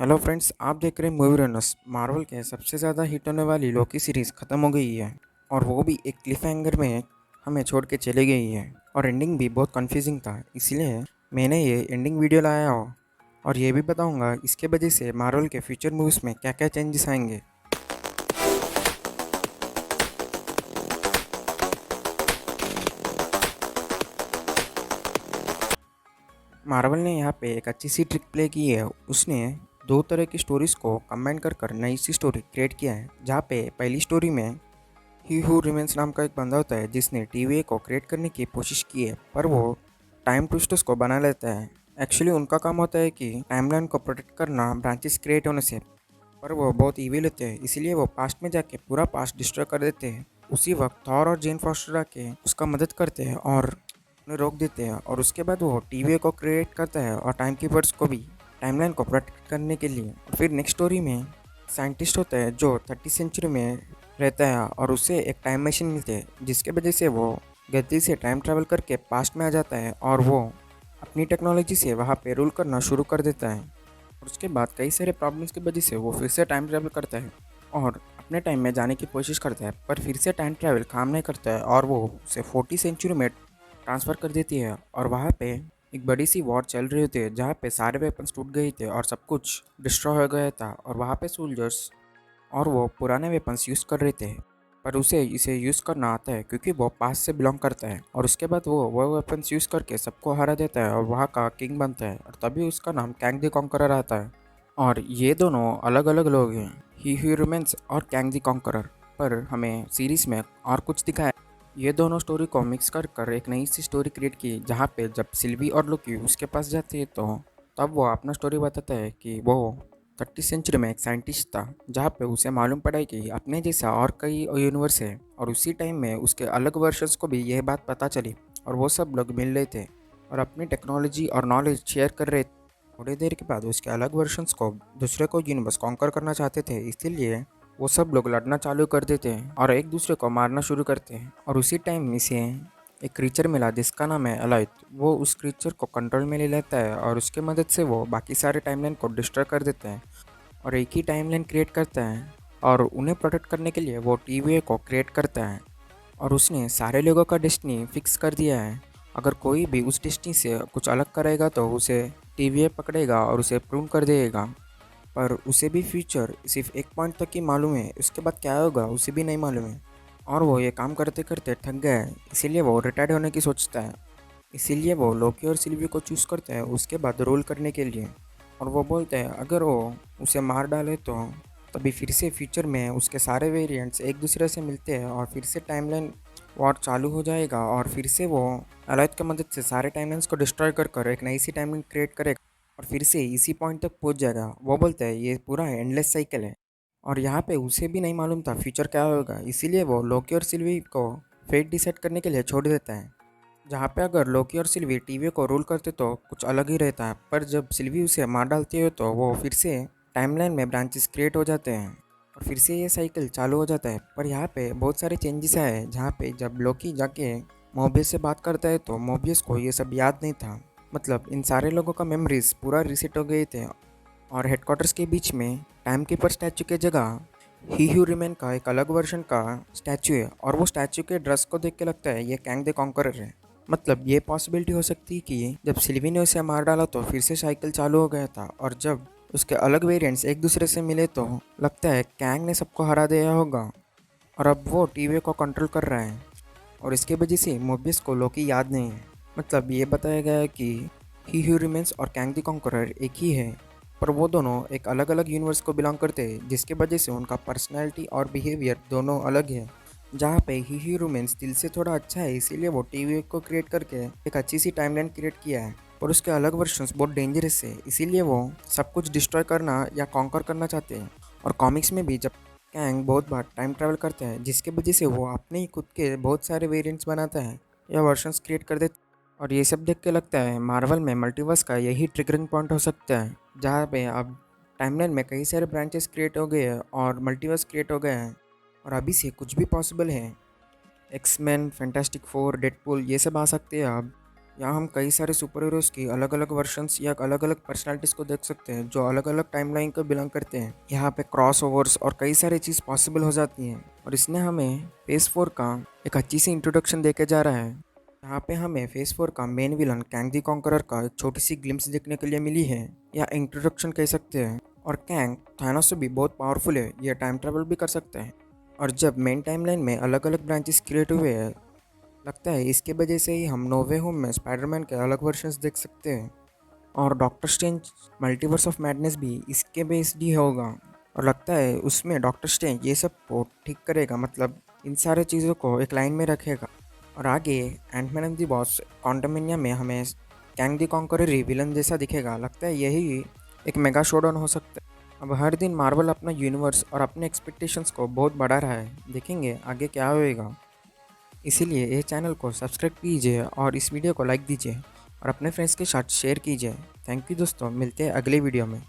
Hello friends, आप देख रहे हैं मूवी रनर्स। मार्वल के सबसे ज़्यादा हिट होने वाली लोकी सीरीज़ ख़त्म हो गई है और वो भी एक क्लिफ हैंगर में हमें छोड़ के चली गई है। और एंडिंग भी बहुत कंफ्यूजिंग था, इसलिए मैंने ये एंडिंग वीडियो लाया हो और ये भी बताऊंगा इसके वजह से मार्वल के फ्यूचर मूवीज़ में क्या क्या चेंजेस आएंगे। मार्वल ने यहाँ पे एक अच्छी सी ट्रिक प्ले की है। उसने दो तरह की स्टोरीज़ को कंबाइन कर कर नई सी स्टोरी क्रिएट किया है, जहाँ पे पहली स्टोरी में ही हू रिमेंस नाम का एक बंदा होता है जिसने टीवीए को क्रिएट करने की कोशिश की है, पर वो टाइम ट्विस्टर्स को बना लेता है। एक्चुअली उनका काम होता है कि टाइमलाइन को प्रोटेक्ट करना ब्रांचेस क्रिएट होने से, पर वो बहुत ईविल होते हैं, इसीलिए वो पास्ट में जाके पूरा पास्ट डिस्ट्रॉय कर देते हैं। उसी वक्त थॉर और जेन फॉस्टर आके उसका मदद करते हैं और उन्हें रोक देते हैं, और उसके बाद वो टीवीए को क्रिएट करता है और टाइम कीपर्स को भी टाइमलाइन को प्रोटेक्ट करने के लिए। और फिर नेक्स्ट स्टोरी में साइंटिस्ट होता है जो 30वीं सेंचुरी में रहता है और उसे एक टाइम मशीन मिलती है, जिसके वजह से वो गलती से टाइम ट्रैवल करके पास्ट में आ जाता है और वो अपनी टेक्नोलॉजी से वहाँ पे रूल करना शुरू कर देता है। और उसके बाद कई सारे प्रॉब्लम्स की वजह से वो फिर से टाइम ट्रैवल करता है और अपने टाइम में जाने की कोशिश करता है, पर फिर से टाइम ट्रैवल काम नहीं करता है और वो उसे 40वीं सेंचुरी में ट्रांसफ़र कर देती है। और वहाँ पे एक बड़ी सी वॉर चल रही होती है, जहाँ पे सारे वेपन्स टूट गए थे और सब कुछ डिस्ट्रॉय हो गया था, और वहाँ पे सोल्जर्स और वो पुराने वेपन्स यूज़ कर रहे थे, पर उसे इसे यूज़ करना आता है क्योंकि वो पास से बिलोंग करता है। और उसके बाद वो वेपन्स यूज़ करके सबको हरा देता है और वहाँ का किंग बनता है, और तभी उसका नाम कैंग द कॉन्करर आता है। और ये दोनों अलग अलग लोग हैं, ही ह्यूमन्स और कैंग द कॉन्करर, पर हमें सीरीज़ में और कुछ दिखाया। ये दोनों स्टोरी को मिक्स कर कर एक नई सी स्टोरी क्रिएट की, जहाँ पे जब सिल्वी और लोकी उसके पास जाते हैं तो तब वो अपना स्टोरी बताता है कि वो 30वीं सेंचुरी में एक साइंटिस्ट था, जहाँ पे उसे मालूम पड़ा कि अपने जैसा और कई यूनिवर्स है, और उसी टाइम में उसके अलग वर्शंस को भी यह बात पता चली और वो सब लोग मिल रहे थे और अपनी टेक्नोलॉजी और नॉलेज शेयर कर रहे थे। थोड़ी देर के बाद उसके अलग वर्शंस को दूसरे को यूनिवर्स कॉन्कर करना चाहते थे, इसीलिए वो सब लोग लड़ना चालू कर देते हैं और एक दूसरे को मारना शुरू करते हैं। और उसी टाइम में से एक क्रीचर मिला जिसका नाम है अलाइथ। वो उस क्रीचर को कंट्रोल में ले लेता है और उसके मदद से वो बाकी सारे टाइमलाइन को डिस्ट्रॉय कर देते हैं और एक ही टाइमलाइन क्रिएट करता है। और उन्हें प्रोटेक्ट करने के लिए वो टीवीए को क्रिएट करता है और उसने सारे लोगों का डेस्टिनी फिक्स कर दिया है। अगर कोई भी उस डेस्टिनी से कुछ अलग करेगा तो उसे टीवीए पकड़ेगा और उसे प्रून कर देगा। पर उसे भी फ्यूचर सिर्फ एक पॉइंट तक ही मालूम है, उसके बाद क्या होगा उसे भी नहीं मालूम है। और वो ये काम करते करते थक गया है, इसीलिए वो रिटायर्ड होने की सोचता है। इसीलिए वो लोकी और सिल्वी को चूज़ करता है उसके बाद रोल करने के लिए। और वो बोलता है अगर वो उसे मार डाले तो तभी फिर से फ्यूचर में उसके सारे वेरिएंट्स एक दूसरे से मिलते हैं और फिर से टाइमलाइन वॉर चालू हो जाएगा, और फिर से वो अलाइथ की मदद से सारे टाइमलाइंस को डिस्ट्रॉय कर कर एक नई सी टाइमलाइन क्रिएट करेगा और फिर से इसी पॉइंट तक पहुंच जाएगा। वो बोलता है ये पूरा एंडलेस साइकिल है, और यहाँ पे उसे भी नहीं मालूम था फ्यूचर क्या होगा, इसीलिए वो लोकी और सिल्वी को फेट डिसाइड करने के लिए छोड़ देता है। जहाँ पे अगर लोकी और सिल्वी टीवी को रूल करते तो कुछ अलग ही रहता है, पर जब सिल्वी उसे मार डालती है तो वो फिर से टाइमलाइन में ब्रांचेस क्रिएट हो जाते हैं और फिर से ये साइकिल चालू हो जाता है। पर यहाँ पे बहुत सारे चेंजेस आए हैं, जहाँ पे जब लोकी जाके मोबियस से बात करता है तो मोबियस को ये सब याद नहीं था। मतलब इन सारे लोगों का मेमोरीज पूरा रिसेट हो गए थे, और हेडक्वार्टर्स के बीच में टाइम कीपर स्टैचू के जगह ही ह्यू रिमेन का एक अलग वर्जन का स्टैचू है, और वो स्टैचू के ड्रेस को देख के लगता है ये कैंग द कॉन्करर है। मतलब ये पॉसिबिलिटी हो सकती है कि जब सिल्वी ने उसे मार डाला तो फिर से साइकिल चालू हो गया था, और जब उसके अलग वेरिएंट्स एक दूसरे से मिले तो लगता है कैंग ने सबको हरा दिया होगा और अब वो टीवी को कंट्रोल कर रहा है, और इसके वजह से मोबियस को लोकी याद नहीं है। मतलब ये बताया गया है कि ही ह्यू रिमेन्स और कैंग द कॉन्करर एक ही है, पर वो दोनों एक अलग अलग यूनिवर्स को बिलोंग करते हैं, जिसके वजह से उनका पर्सनैलिटी और बिहेवियर दोनों अलग है। जहाँ पे ही ह्यू रिमेन्स दिल से थोड़ा अच्छा है, इसीलिए वो टीवी को क्रिएट करके एक अच्छी सी टाइमलाइन क्रिएट किया है, और उसके अलग वर्जन्स बहुत डेंजरस है, इसीलिए वो सब कुछ डिस्ट्रॉय करना या कॉन्कर करना चाहते हैं। और कॉमिक्स में भी जब कैंग बहुत बार टाइम ट्रैवल करता है, जिसके वजह से वो अपने ही खुद के बहुत सारे वेरिएंट्स बनाता है या वर्जन्स क्रिएट कर देता है। और ये सब देख के लगता है मार्वल में मल्टीवर्स का यही ट्रिगरिंग पॉइंट हो सकता है, जहाँ पे अब टाइमलाइन में कई सारे ब्रांचेस क्रिएट हो गए हैं और मल्टीवर्स क्रिएट हो गए हैं, और अभी से कुछ भी पॉसिबल है। एक्समैन, फैंटास्टिक फोर, डेडपूल ये सब आ सकते हैं अब। यहाँ हम कई सारे सुपर हीरोज़ की अलग अलग वर्जन्स या अलग अलग पर्सनालिटीज़ को देख सकते हैं जो अलग अलग टाइमलाइन को बिलोंग करते हैं। यहाँ पे क्रॉस ओवर्स और कई सारी चीज़ पॉसिबल हो जाती हैं और इसने हमें फेज 4 का एक अच्छी सी इंट्रोडक्शन देके जा रहा है। यहाँ पे हमें फेज 4 का main villain Kang the conqueror का एक छोटी सी ग्लिम्स देखने के लिए मिली है या इंट्रोडक्शन कह सकते हैं। और कैंग थानोस से भी बहुत पावरफुल है, यह टाइम ट्रेवल भी कर सकता है। और जब मेन टाइमलाइन में अलग अलग ब्रांचेस क्रिएट हुए हैं, लगता है इसके वजह से ही हम नो वे होम में स्पाइडरमैन के अलग वर्जन्स देख सकते हैं। और doctor strange multiverse of madness भी इसके बेस्ड ही होगा और लगता है उसमें डॉक्टर स्ट्रेंज ये सब को ठीक करेगा, मतलब इन सारे चीज़ों को एक लाइन में रखेगा। और आगे एंटमैन एंड द बॉस क्वांटमनिया में हमें कैंग द कॉन्करर विलन जैसा दिखेगा। लगता है यही एक मेगा शोडाउन हो सकता है। अब हर दिन मार्वल अपना यूनिवर्स और अपने एक्सपेक्टेशंस को बहुत बढ़ा रहा है, देखेंगे आगे क्या होएगा। इसीलिए ये चैनल को सब्सक्राइब कीजिए और इस वीडियो को लाइक दीजिए और अपने फ्रेंड्स के साथ शेयर कीजिए। थैंक यू दोस्तों, मिलते हैं अगले वीडियो में।